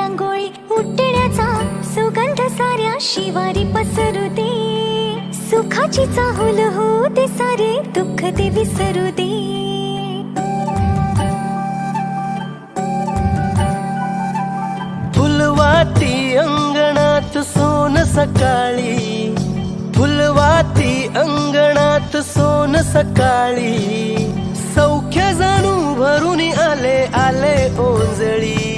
रांगोळी उठण्याचा सुगंध साऱ्या शिवारी पसरू दे. सुखाची चाहूल होऊ दे, सारे दुःख ते विसरू दे. फुलवाती अंगणात सोन सकाळी, फुलवाती अंगणात सोन सकाळी. सौख्य जाणू भरून आले आले ओंजळी.